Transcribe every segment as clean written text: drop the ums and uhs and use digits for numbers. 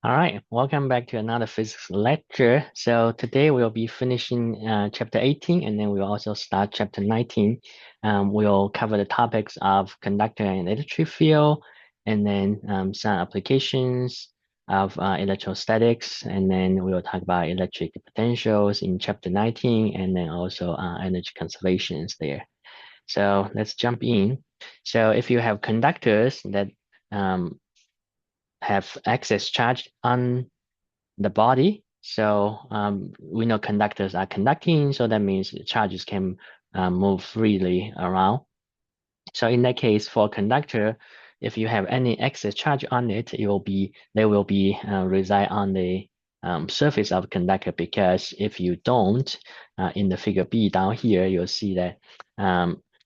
All right, welcome back to another physics lecture. So today we'll be finishing chapter 18, and then we'll also start chapter 19. We'll cover the topics of conductor and electric field, and then some applications of electrostatics, and then we'll talk about electric potentials in chapter 19, and then also energy conservations there. So let's jump in. So if you have conductors that um, have excess charge on the body. So we know conductors are conducting, so that means charges can move freely around. So in that case, for a conductor, if you have any excess charge on it, they will be reside on the surface of conductor, because if you don't, in the figure B down here, you'll see that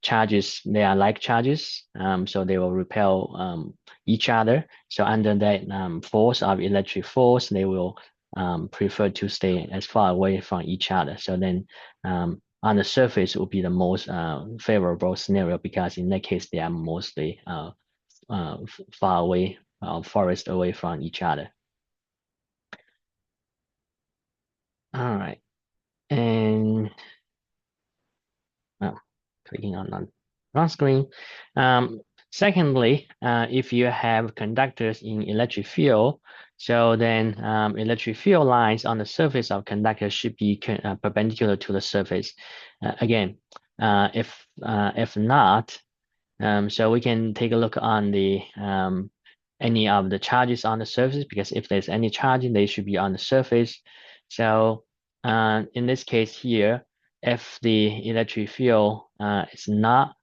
charges, they are like charges, so they will repel each other. So under that force of electric force, they will prefer to stay as far away from each other. So then on the surface would be the most favorable scenario, because in that case they are mostly far away, farthest away from each other. All right, and oh, clicking on wrong screen. Um, Secondly, if you have conductors in electric field, so then electric field lines on the surface of conductor should be perpendicular to the surface. Again, if not, so we can take a look on the any of the charges on the surface, because if there's any charge, they should be on the surface. So in this case here, if the electric field is not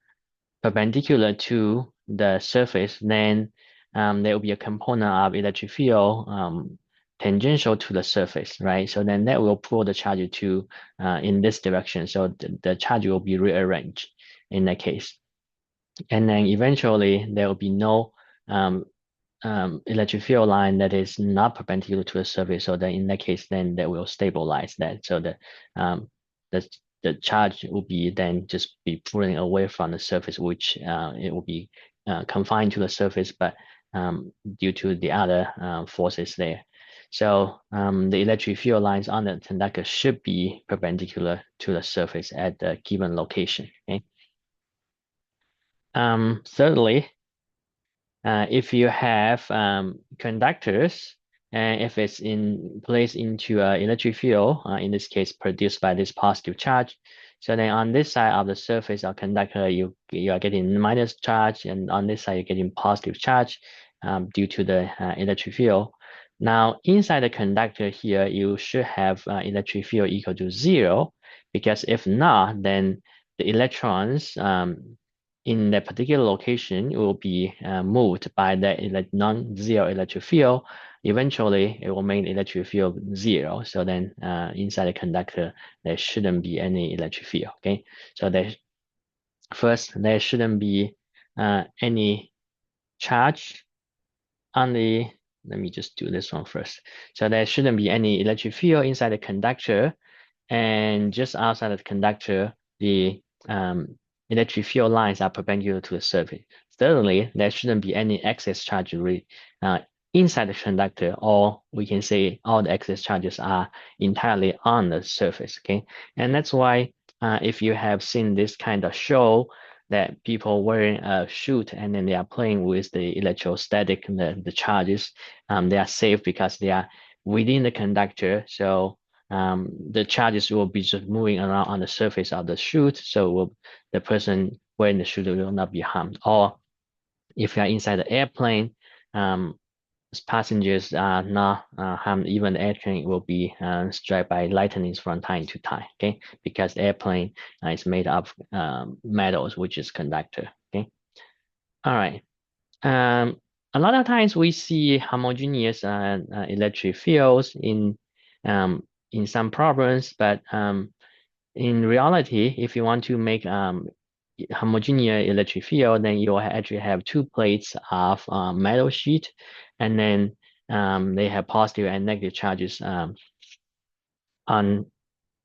perpendicular to the surface, then there will be a component of electric field tangential to the surface, right? So then that will pull the charge to in this direction. So the charge will be rearranged in that case. And then eventually there will be no um, electric field line that is not perpendicular to the surface. So then in that case, then that will stabilize that. So um, the the charge will be then just be pulling away from the surface, which it will be confined to the surface, but due to the other forces there. So the electric field lines on the conductor should be perpendicular to the surface at the given location. Okay. Thirdly, if you have conductors, and if it's in placed into an electric field, in this case produced by this positive charge, so then on this side of the surface of conductor, you are getting minus charge, and on this side you're getting positive charge due to the electric field. Now inside the conductor here, you should have electric field equal to 0, because if not, then the electrons in that particular location will be moved by the non-zero electric field. Eventually, it will make the electric field 0. So then inside the conductor, there shouldn't be any electric field, okay? So there shouldn't be any charge on the, let me just do this one first. So there shouldn't be any electric field inside the conductor, and just outside of the conductor, the electric field lines are perpendicular to the surface. Thirdly, there shouldn't be any excess charge uh, inside the conductor, or we can say all the excess charges are entirely on the surface, okay? And that's why if you have seen this kind of show, that people wearing a suit and then they are playing with the electrostatic, the charges, they are safe because they are within the conductor. So the charges will be just moving around on the surface of the chute, so the person wearing the chute will not be harmed. Or if you are inside the airplane, um, passengers are not harmed. Even the airplane will be struck by lightnings from time to time, okay? Because the airplane is made of metals, which is conductor, okay? All right. Um, a lot of times we see homogeneous electric fields in some problems, but in reality, if you want to make homogeneous electric field, then you will actually have two plates of metal sheet, and then they have positive and negative charges on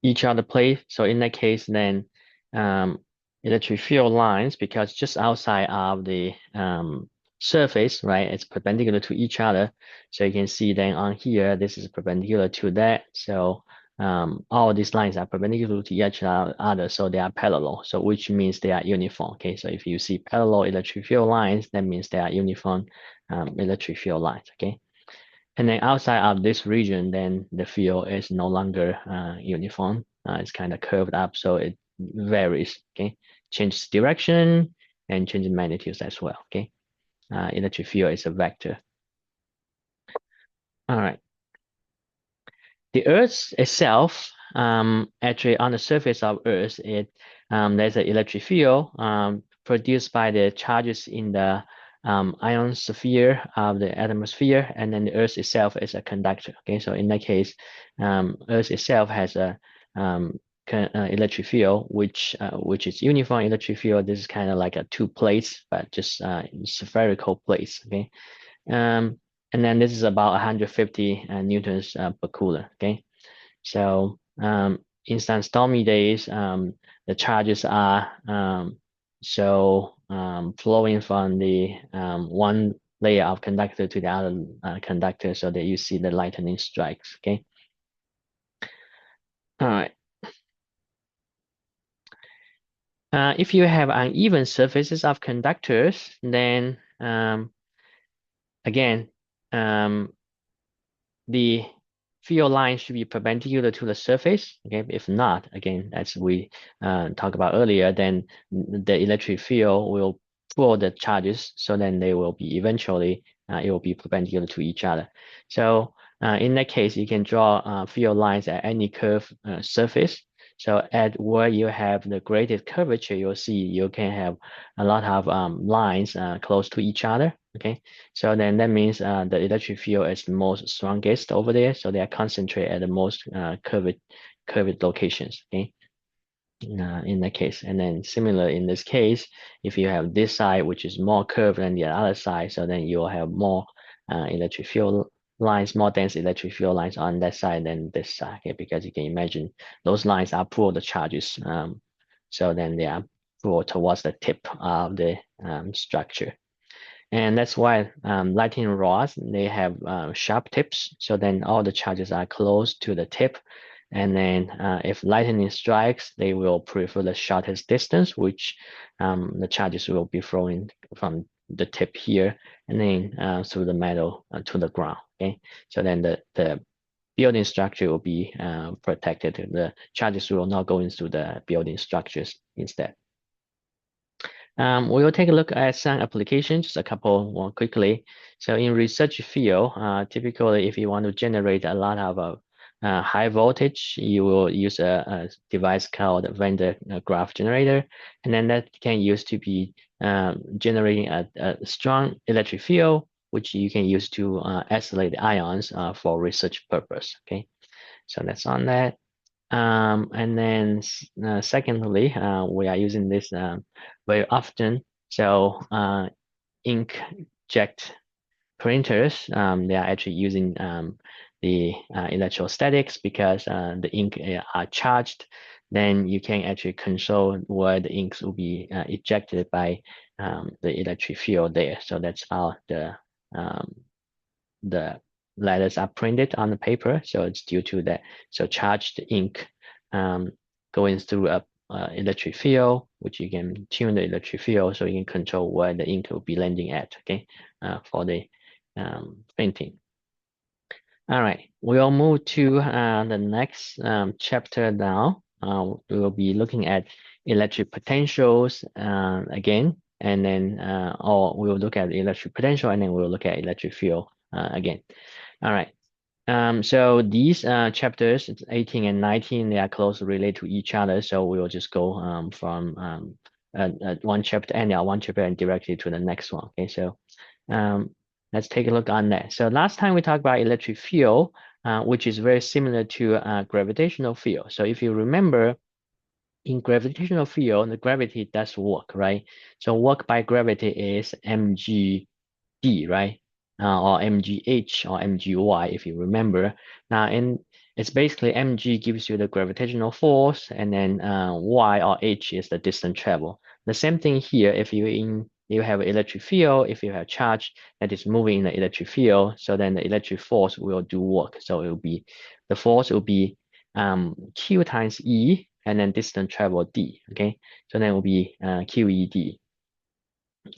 each other plate. So in that case, then um, electric field lines, because just outside of the surface, right? It's perpendicular to each other. So you can see then on here, this is perpendicular to that. So all these lines are perpendicular to each other, so they are parallel. So which means they are uniform. Okay, so if you see parallel electric field lines, that means they are uniform electric field lines. Okay, and then outside of this region, then the field is no longer uniform. It's kind of curved up, so it varies. Okay, changes direction and changes magnitudes as well. Okay, electric field is a vector. All right. The Earth itself, actually on the surface of Earth, there's an electric field produced by the charges in the ionosphere of the atmosphere, and then the Earth itself is a conductor. Okay, so in that case, Earth itself has a electric field, which is uniform electric field. This is kind of like a two plates, but just spherical plates. Okay, um, and then this is about 150 newtons per coulomb. Okay, so in some stormy days, the charges are flowing from the one layer of conductor to the other conductor, so that you see the lightning strikes. Okay. All right. If you have uneven surfaces of conductors, then again, the field line should be perpendicular to the surface. Okay, if not, again, as we talked about earlier, then the electric field will pull the charges, so then they will be eventually it will be perpendicular to each other. So in that case, you can draw field lines at any curved surface. So at where you have the greatest curvature, you'll see you can have a lot of lines close to each other. Okay, so then that means the electric field is the most strongest over there. So they are concentrated at the most curved locations. Okay, in that case, and then similar in this case, if you have this side which is more curved than the other side, so then you will have more electric field lines, more dense electric field lines on that side than this side. Okay, because you can imagine those lines are pulled the charges. So then they are pulled towards the tip of the structure. And that's why lightning rods, they have sharp tips. So then all the charges are close to the tip. And then if lightning strikes, they will prefer the shortest distance, which the charges will be flowing from the tip here and then through the metal to the ground. Okay, so then the building structure will be protected. The charges will not go into the building structures instead. We will take a look at some applications, just a couple more quickly. So in research field, typically if you want to generate a lot of high voltage, you will use a device called Van der Graaf generator, and then that can use to be generating a strong electric field, which you can use to isolate the ions for research purpose. Okay, so that's on that. And then secondly, we are using this very often. So inkjet printers, they are actually using the electrostatics because the ink are charged. Then you can actually control where the inks will be ejected by the electric field there. So that's how the letters are printed on the paper. So it's due to that. So charged ink going through a electric field, which you can tune the electric field so you can control where the ink will be landing at, okay, for the printing. All right, we'll move to the next chapter now. We will be looking at electric potentials again, and then or we will look at electric potential, and then we'll look at electric field again. All right. So these chapters, 18 and 19, they are closely related to each other. So we will just go from one chapter and directly to the next one. Okay, so let's take a look on that. So last time we talked about electric field, which is very similar to gravitational field. So if you remember, in gravitational field, the gravity does work, right? So work by gravity is mg right? Or mgh or mgy, if you remember. Now, it's basically mg gives you the gravitational force, and then y or h is the distance travel. The same thing here, if you you have an electric field. If you have charge that is moving in the electric field, so then the electric force will do work. So it will be, the force will be Q times E, and then distance travel D, okay? So then it will be QED.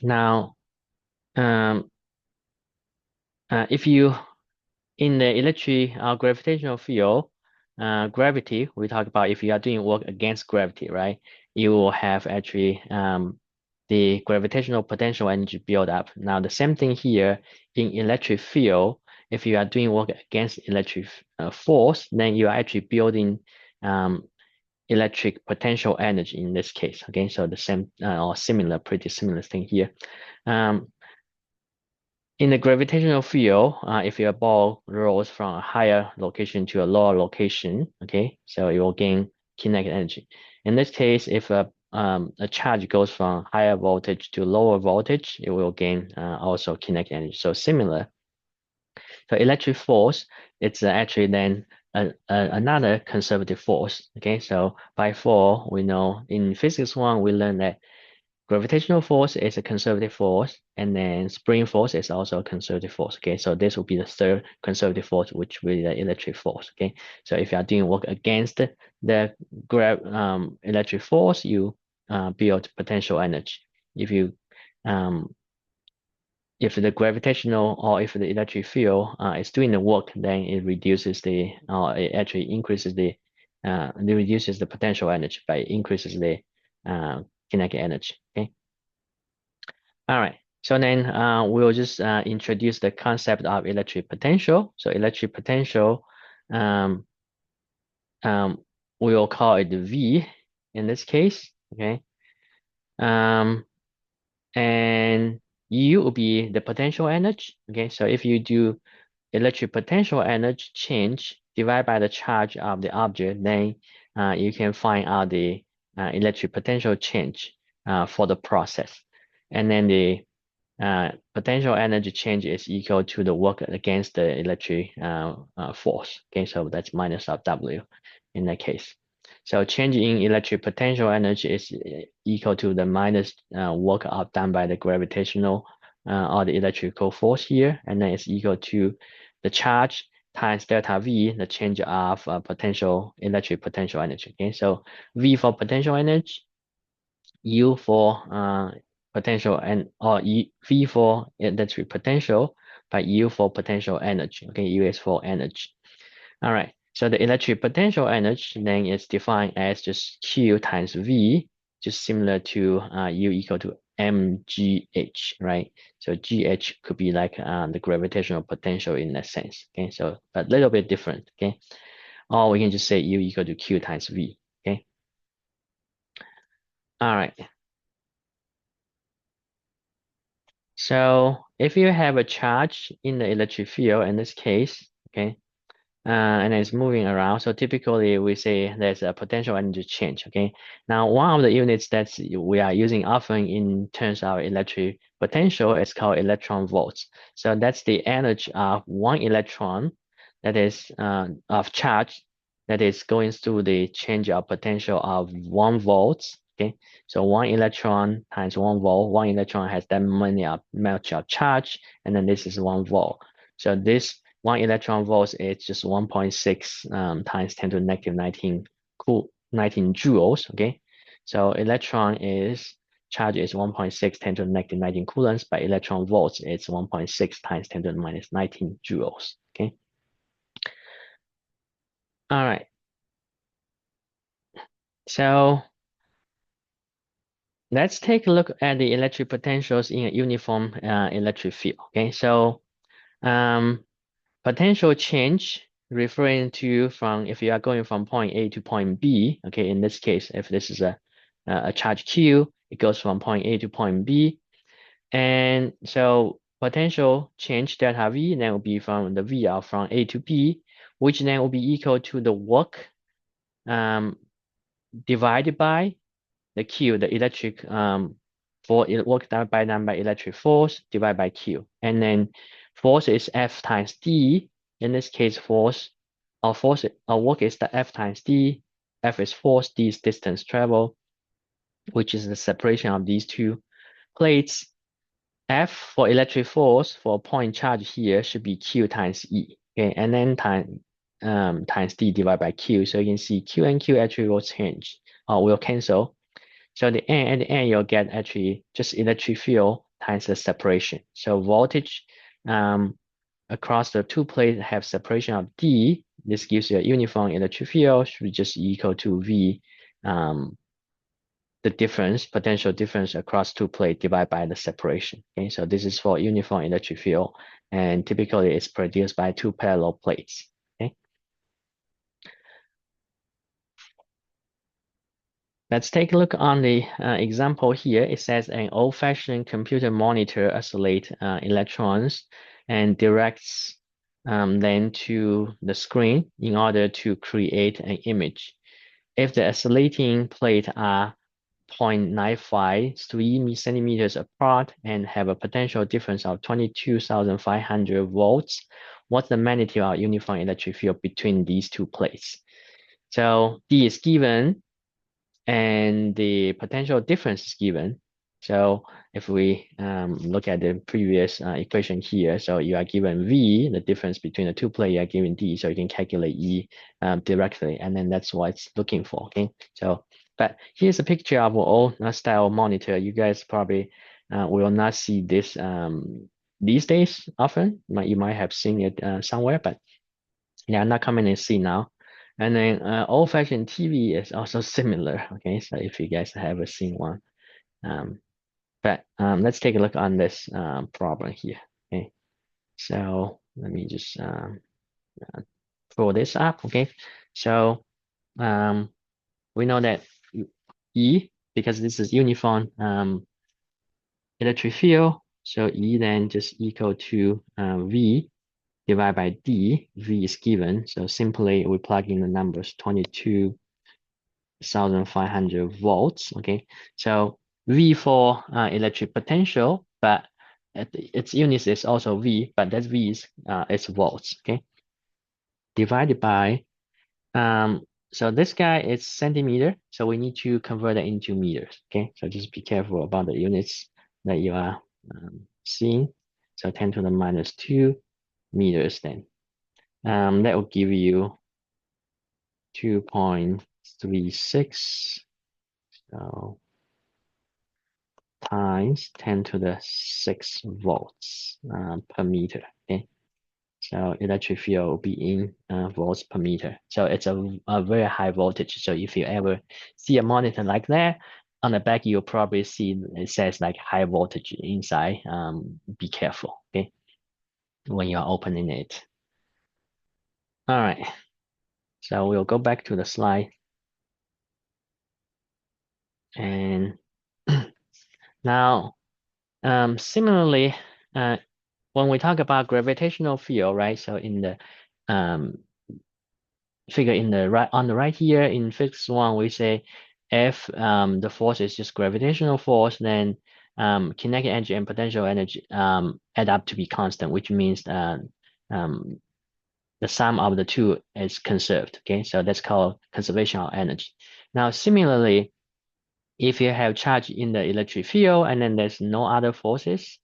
Now, um, if you, in the electric gravitational field, gravity, we talk about if you are doing work against gravity, right? You will have actually the gravitational potential energy build up. Now, the same thing here in electric field, if you are doing work against electric force, then you are actually building electric potential energy in this case. Okay, so the same or similar, pretty similar thing here. In the gravitational field, if your ball rolls from a higher location to a lower location, okay, so it will gain kinetic energy. In this case, if a charge goes from higher voltage to lower voltage, it will gain also kinetic energy. So similar. So electric force, it's actually then another conservative force. Okay, so by four, we know in physics one, we learned that gravitational force is a conservative force, and then spring force is also a conservative force. Okay, so this will be the third conservative force, which will be the electric force. Okay, so if you are doing work against the electric force, you build potential energy. If you if the gravitational or if the electric field is doing the work, then it reduces the it actually increases the it reduces the potential energy by increases the kinetic energy. Okay. All right. So then we'll just introduce the concept of electric potential. So electric potential, um, um, we'll call it V in this case. Okay. Um, and U will be the potential energy. Okay. So if you do electric potential energy change divided by the charge of the object, then you can find out the electric potential change for the process. And then the potential energy change is equal to the work against the electric force. Okay, so that's minus of W in that case. So change in electric potential energy is equal to the minus work done by the gravitational or the electrical force here, and then it's equal to the charge times delta V, the change of potential electric potential energy. Okay, so V for potential energy, U for potential and or V for electric potential, by U for potential energy. Okay, U is for energy. All right. So the electric potential energy then is defined as just Q times V, just similar to U equal to mgh, right? So gh could be like the gravitational potential in that sense. Okay, so a little bit different. Okay, or we can just say U equal to Q times V. Okay. All right. So if you have a charge in the electric field in this case, okay, and it's moving around. So typically we say there's a potential energy change. Okay. Now one of the units that we are using often in terms of electric potential is called electron volts. So that's the energy of one electron that is of charge that is going through the change of potential of 1 volt. Okay. So one electron times 1 volt, one electron has that many much of charge, and then this is 1 volt. So this 1 electron volt is just 1.6 times 10 to the negative 19 joules. Okay, so electron is charge is 1.6 10 to the negative 19 coulombs, by electron volts it's 1.6 times 10 to the minus 19 joules. Okay, all right. So let's take a look at the electric potentials in a uniform electric field. Okay, so potential change referring to from if you are going from point A to point B, okay, in this case, if this is a charge Q, it goes from point A to point B. And so potential change delta V then will be from the VR from A to B, which then will be equal to the work divided by the Q, the electric for work done by electric force divided by Q. And then force is F times D. In this case, force or work is the F times D. F is force, D is distance travel, which is the separation of these two plates. F for electric force for a point charge here should be Q times E. Okay, and then times D divided by Q. So you can see Q and Q actually will change or will cancel. So at the end, you'll get actually just electric field times the separation. So voltage across the two plates have separation of D. This gives you a uniform electric field, should just equal to V, the difference, potential difference across two plates divided by the separation. Okay, so this is for uniform electric field, and typically it's produced by two parallel plates. Okay, let's take a look on the example here. It says an old-fashioned computer monitor oscillates electrons and directs them to the screen in order to create an image. If the oscillating plates are 0.953 centimeters apart and have a potential difference of 22,500 volts, what's the magnitude of uniform electric field between these two plates? So D is given and the potential difference is given. So if we look at the previous equation here, so you are given V, the difference between the two plates, you are given D, so you can calculate E directly, and then that's what it's looking for, okay? So, but here's a picture of an old style monitor. You guys probably will not see this these days often. You might have seen it somewhere, but they are not coming in see now. And then old-fashioned TV is also similar. Okay, so if you guys have ever seen one, but let's take a look on this problem here. Okay, so let me just pull this up. Okay, so we know that E, because this is uniform electric field, so E then just equal to V divided by D. V is given, so simply we plug in the numbers 22,500 volts. Okay, so V for electric potential, but its units is also V, but that V is volts. Okay, divided by so this guy is centimeter, so we need to convert it into meters. Okay, so just be careful about the units that you are seeing. So 10 to the minus 2 meters then. That will give you 2.36 so times 10 to the 6 volts per meter. Okay, so electric field will be in volts per meter. So it's a very high voltage. So if you ever see a monitor like that, on the back you'll probably see it says like high voltage inside. Be careful, okay, when you're opening it. All right, so we'll go back to the slide. And now, similarly, when we talk about gravitational field, right? So in the figure in the right on the right here in figure 1, we say if the force is just gravitational force, then kinetic energy and potential energy add up to be constant, which means the sum of the two is conserved. Okay, so that's called conservation of energy. Now, similarly, if you have charge in the electric field and then there's no other forces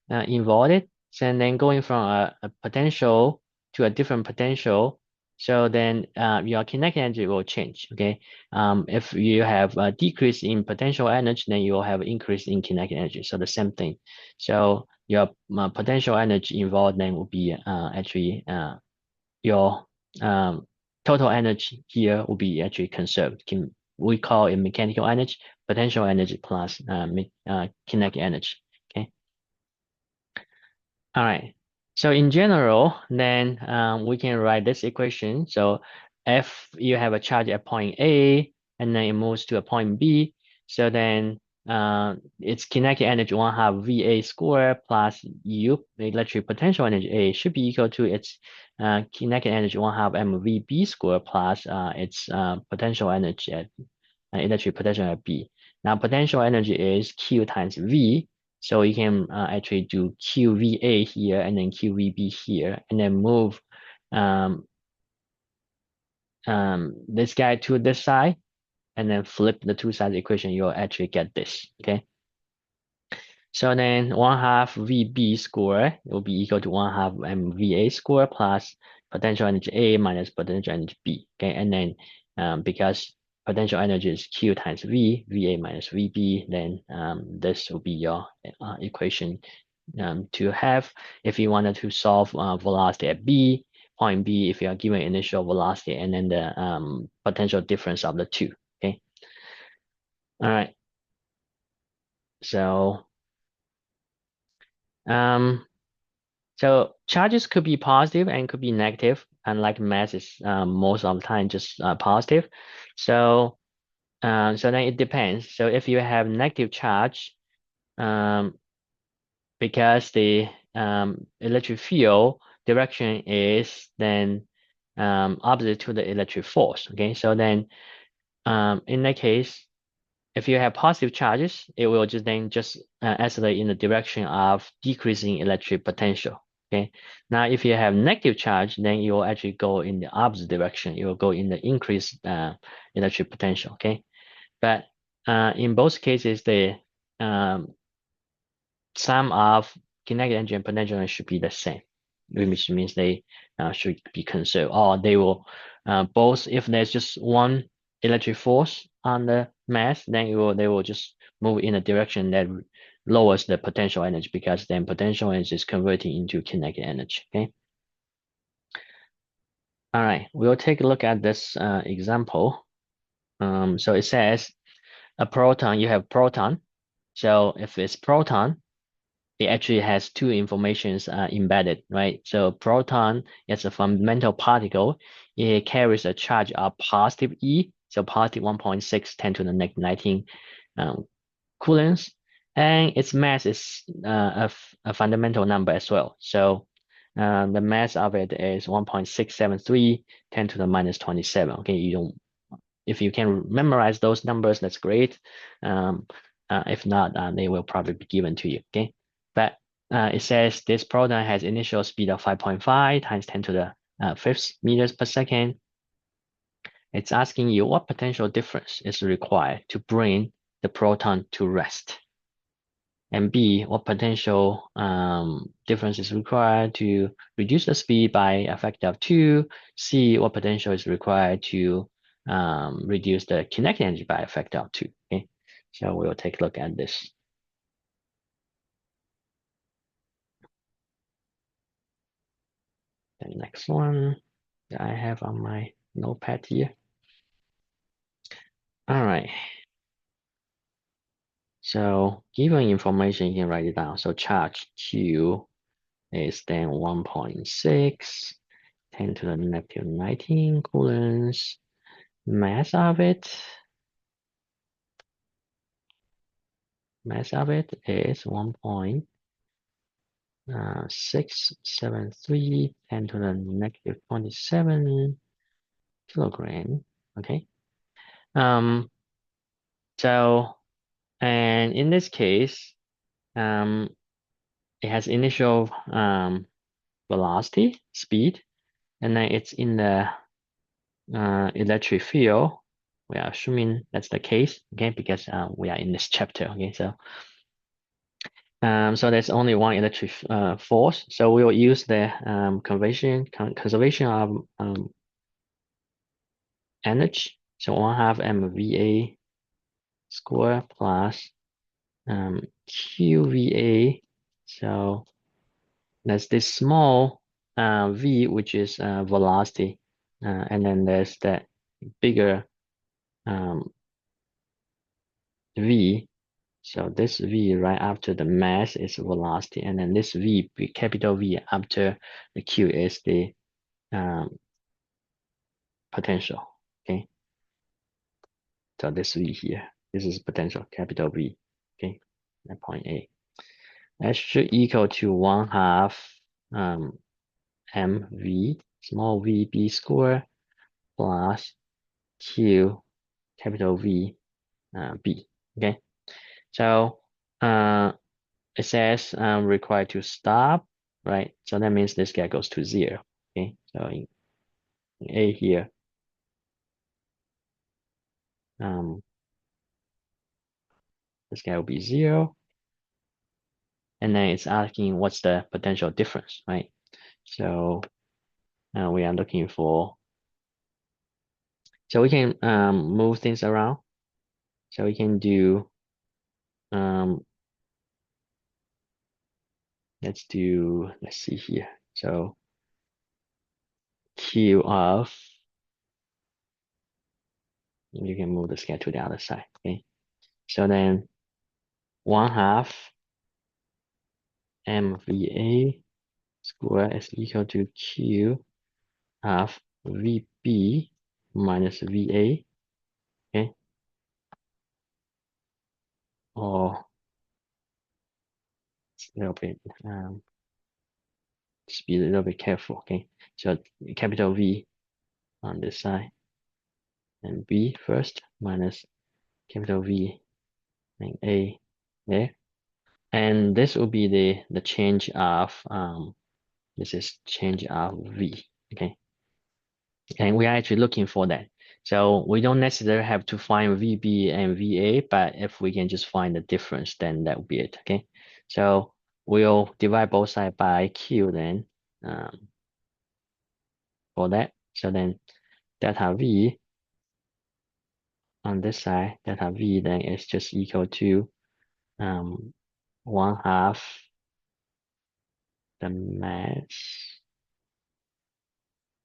involved, and then going from a potential to a different potential, so then your kinetic energy will change. Okay, if you have a decrease in potential energy, then you will have increase in kinetic energy. So the same thing. So your potential energy involved then will be actually your total energy here will be actually conserved. We call it mechanical energy, potential energy plus kinetic energy. Okay. All right. So in general, then we can write this equation. So if you have a charge at point A and then it moves to a point B, so then its kinetic energy 1/2 VA squared plus U, the electric potential energy A, should be equal to its kinetic energy 1/2 MVB squared plus its potential energy at electric potential at B. Now potential energy is Q times V. So you can actually do QVA here and then QVB here, and then move this guy to this side, and then flip the two sides equation, you'll actually get this, okay? So then 1/2 VB square will be equal to 1/2 MVA square plus potential energy A minus potential energy B. Okay, and then because potential energy is Q times V, VA minus VB, then this will be your equation to have if you wanted to solve velocity at B, point B, if you are given initial velocity and then the potential difference of the two. Okay. All right. So um, so charges could be positive and could be negative, unlike mass is most of the time just positive. So so then it depends. So if you have negative charge, um, because the electric field direction is then opposite to the electric force. Okay, so then in that case, if you have positive charges, it will just accelerate in the direction of decreasing electric potential. Okay. Now, if you have negative charge, then you will actually go in the opposite direction. You will go in the increased electric potential. Okay. But in both cases, the um, sum of kinetic energy and potential energy should be the same, which means they should be conserved, or they will both, if there's just one electric force on the mass, then they will just move in a direction that lowers the potential energy, because then potential energy is converting into kinetic energy. Okay. All right, we'll take a look at this example. So it says a proton, you have proton. So if it's proton, it actually has two informations embedded, right? So proton is a fundamental particle. It carries a charge of positive E, so positive 1.6 10 to the negative 19 um, coulombs, and its mass is a fundamental number as well. So the mass of it is 1.673 10 to the minus 27. Okay, you don't, if you can memorize those numbers, that's great. If not, they will probably be given to you. Okay, but it says this proton has initial speed of 5.5 times 10 to the fifth meters per second. It's asking you what potential difference is required to bring the proton to rest. And B, what potential difference is required to reduce the speed by a factor of 2. C, what potential is required to reduce the kinetic energy by a factor of 2. Okay, so we'll take a look at this. The next one that I have on my notepad here. All right. So given information, you can write it down. So charge Q is then 1.6, 10 to the negative 19 coulombs. Mass of it is 1.673 10 to the negative 27 kilogram. Okay. So, and in this case, it has initial velocity, speed, and then it's in the electric field. We are assuming that's the case, okay, because we are in this chapter, okay. So so there's only one electric force. So we will use the conservation of energy. So 1/2 MVA square plus QVA. So there's this small v, which is velocity, and then there's that bigger v. So this v right after the mass is velocity, and then this v, capital V after the q is the potential. Okay, so this v here, this is potential, capital V. Okay, at point A. That should equal to 1/2 mv small vb square plus q capital V b. Okay, so it says required to stop, right? So that means this guy goes to 0. Okay, so in A here, this guy will be 0. and then it's asking what's the potential difference, right? So we are looking for, so we can move things around. So we can do, let's see here. So Q of, you can move the scale to the other side, okay? So then 1/2 MVA square is equal to Q of VB minus VA, okay? Or a little bit, just be a little bit careful, okay? So capital V on this side and B first minus capital V and A there. And this will be the change of, this is change of V, okay? And we are actually looking for that. So we don't necessarily have to find VB and VA, but if we can just find the difference, then that would be it, okay? So we'll divide both sides by Q then for that. So then delta V on this side, delta V then is just equal to 1/2 the mass,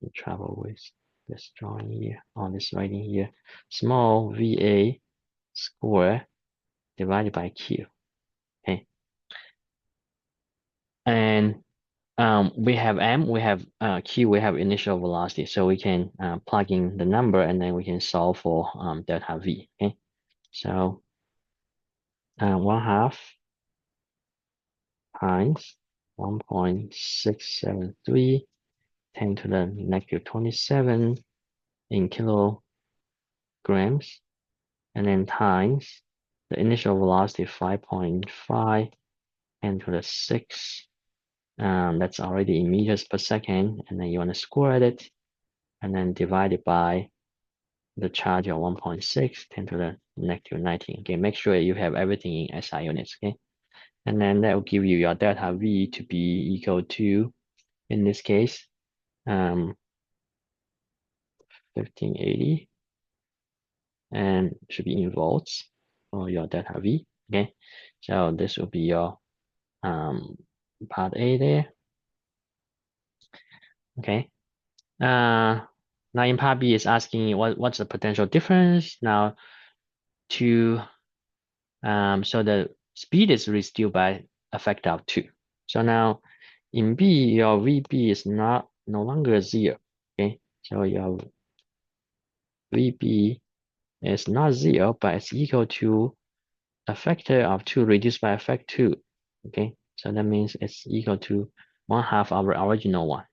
the trouble with this drawing here, on this writing here, small VA square divided by Q, okay? And we have M, we have Q, we have initial velocity, so we can plug in the number and then we can solve for delta V, okay? So 1/2 times 1.673 10 to the negative 27 in kilograms, and then times the initial velocity 5.5 10 to the 6. That's already in meters per second, and then you want to square it, and then divide it by the charge of 1.6 10 to the negative 19. Okay, make sure you have everything in SI units. Okay, and then that will give you your delta V to be equal to, in this case, 1580, and should be in volts for your delta V. Okay, so this will be your part A there. Okay. Now in part B is asking what's the potential difference. Now so the speed is reduced by a factor of 2. So now in B, your VB is no longer 0. Okay, so your VB is not 0, but it's equal to a factor of 2 reduced by a factor 2. Okay, so that means it's equal to 1/2 of our original one.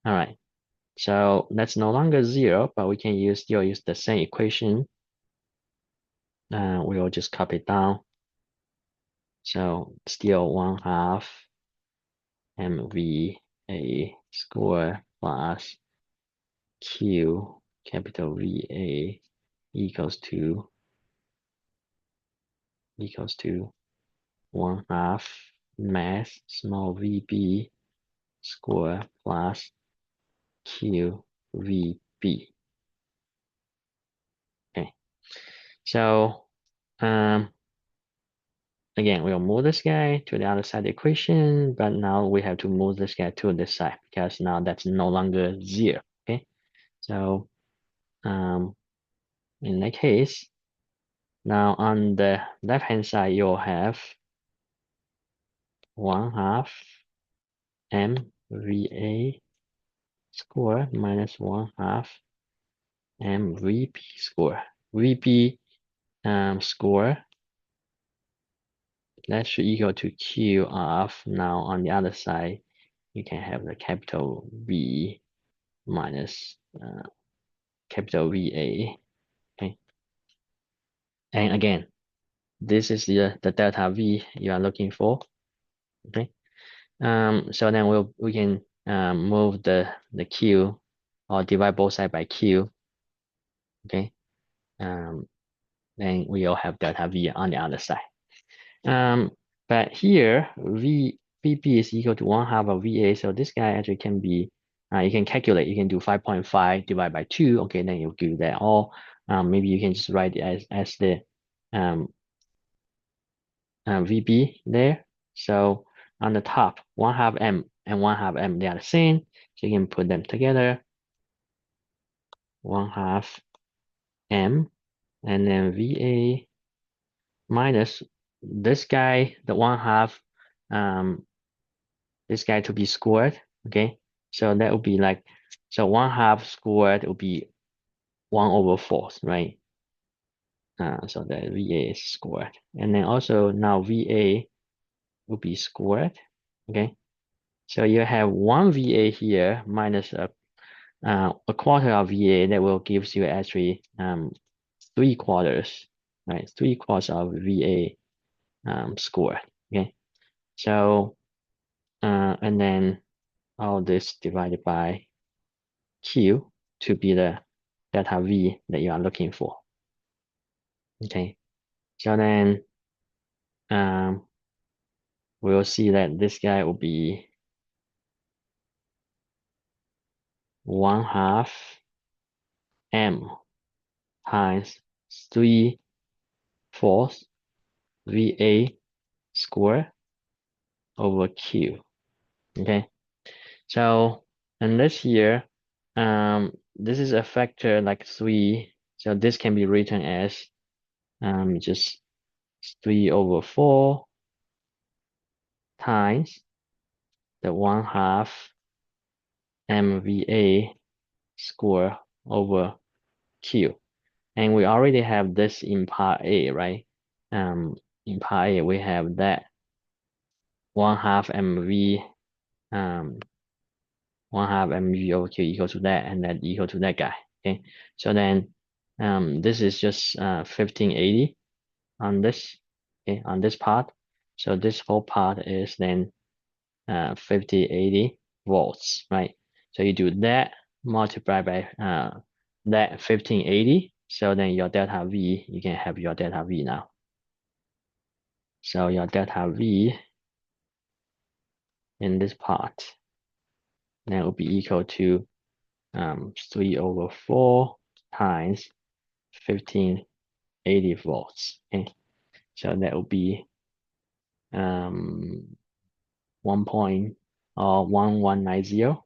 All right. So that's no longer 0, but we can still use the same equation. We will just copy it down. So still 1/2 MVA square plus Q capital VA equals to 1/2 mass small VB square plus QVB. Okay, so again, we'll move this guy to the other side of the equation, but now we have to move this guy to this side because now that's no longer 0. Okay, so in that case, now on the left hand side you'll have 1/2 MVA square minus 1/2 MVB square. VB square, that should equal to Q of, now on the other side, you can have the capital V minus capital VA. Okay. And again, this is the delta V you are looking for. Okay. So then we can move the Q, or divide both sides by Q. Okay. Then we'll have delta V on the other side. But here, VB is equal to 1/2 of VA. So this guy actually can be, you can calculate, you can do 5.5 divided by 2. Okay, then you'll give that all. Maybe you can just write it as the um, VB there. So on the top, 1/2 M and 1/2 M, they are the same. So you can put them together. 1/2 M and then VA minus this guy, the 1/2, this guy to be squared. Okay, so that would be like, so 1/2 squared will be 1/4, right? So that VA is squared, and then also now VA will be squared. Okay, so you have one VA here minus a quarter of VA. That will gives you actually 3/4, right? 3/4 of VA squared. Okay, so and then all this divided by Q to be the delta V that you are looking for. Okay, so then we'll see that this guy will be 1/2 M times 3/4 VA squared over Q. Okay, so and this here, this is a factor like 3, so this can be written as just 3/4 times the 1/2 MVA square over Q. And we already have this in part A, right? In part A, we have that 1/2 MV, 1/2 MV over Q equal to that, and that equal to that guy. Okay, so then this is just 1580 on this, okay, on this part. So this whole part is then 5080 volts, right? So you do that multiplied by that 1580. So then your delta V, you can have your delta V now. So your delta V in this part, that will be equal to 3/4 times 1580 volts. Okay, so that will be 1190,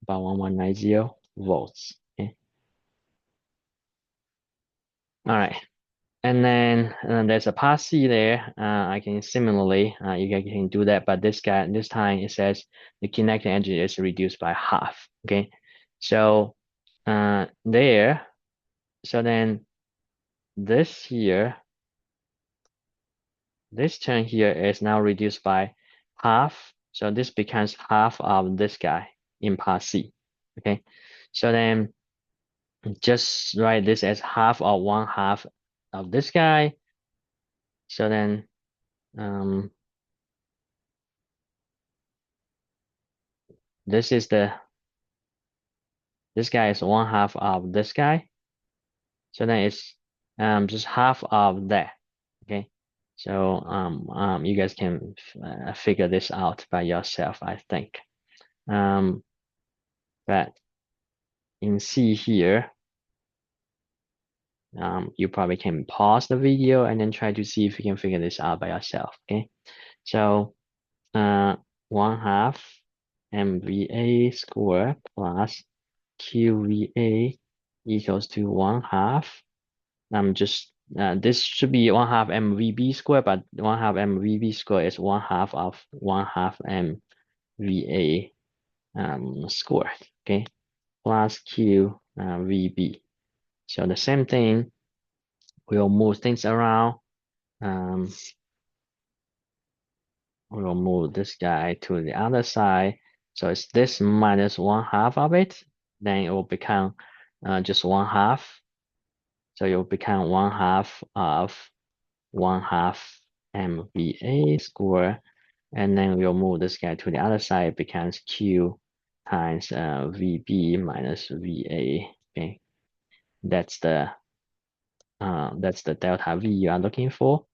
about 1190 volts. Okay, all right. And then there's a part C there. I can similarly, you guys can do that, but this time it says the kinetic energy is reduced by half. Okay, so there, so then this here, this term here is now reduced by half. So this becomes half of this guy in part C. Okay, so then just write this as half of 1/2 of this guy. So then this guy is 1/2 of this guy. So then it's just half of that. Okay. So you guys can figure this out by yourself, I think. But in C here, you probably can pause the video and then try to see if you can figure this out by yourself. Okay. So 1/2 MVA squared plus QVA equals to 1/2. Just this should be 1/2 MVB squared, but 1/2 MVB squared is 1/2 of 1/2 MVA squared. Okay, plus QVB. So the same thing, we'll move things around. We'll move this guy to the other side. So it's this minus 1/2 of it. Then it will become just 1/2. So it will become 1/2 of 1/2 MVA squared. And then we'll move this guy to the other side. It becomes Q times VB minus VA. Okay, that's the delta V you are looking for.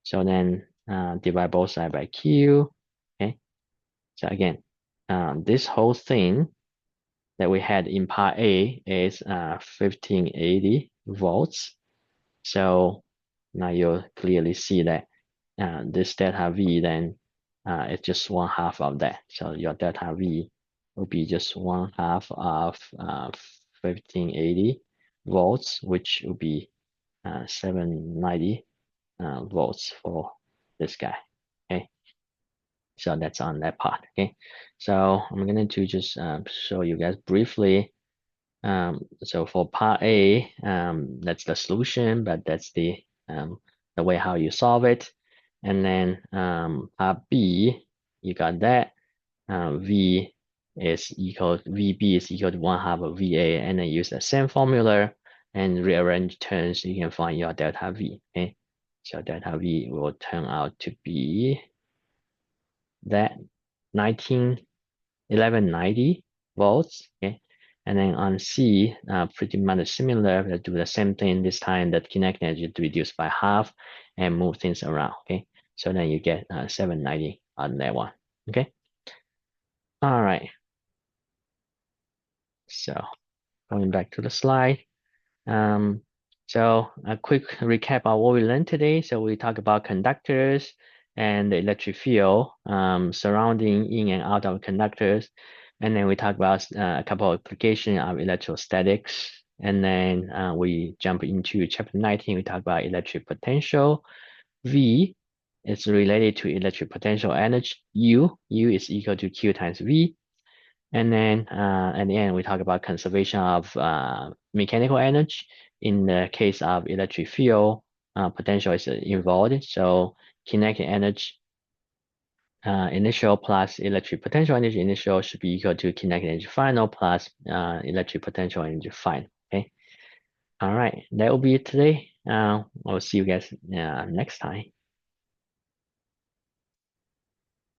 So then divide both sides by Q. Okay. So again, this whole thing that we had in part A is 1580 volts. So now you'll clearly see that this delta V then is just 1/2 of that. So your delta V will be just 1/2 of 1580 volts, which will be 790 volts for this guy. Okay, so that's on that part. Okay, so I'm going to just show you guys briefly. So for part A, that's the solution, but that's the way how you solve it. And then part B, you got that VB is equal to 1/2 of VA, and then use the same formula and rearrange terms, you can find your delta V. Okay, so delta V will turn out to be that 1190 volts. Okay, and then on C, pretty much similar. We'll do the same thing this time. That kinetic energy to reduce by half and move things around. Okay, so then you get 790 on that one. Okay, all right. So going back to the slide. Um, so a quick recap of what we learned today. So we talked about conductors and the electric field surrounding in and out of conductors. And then we talked about a couple of applications of electrostatics. And then we jump into chapter 19. We talk about electric potential. V is related to electric potential energy. U is equal to Q times V. And then at the end, we talk about conservation of mechanical energy. In the case of electric field, potential is involved. So kinetic energy initial plus electric potential energy initial should be equal to kinetic energy final plus electric potential energy final. Okay. All right. That will be it today. I'll see you guys next time.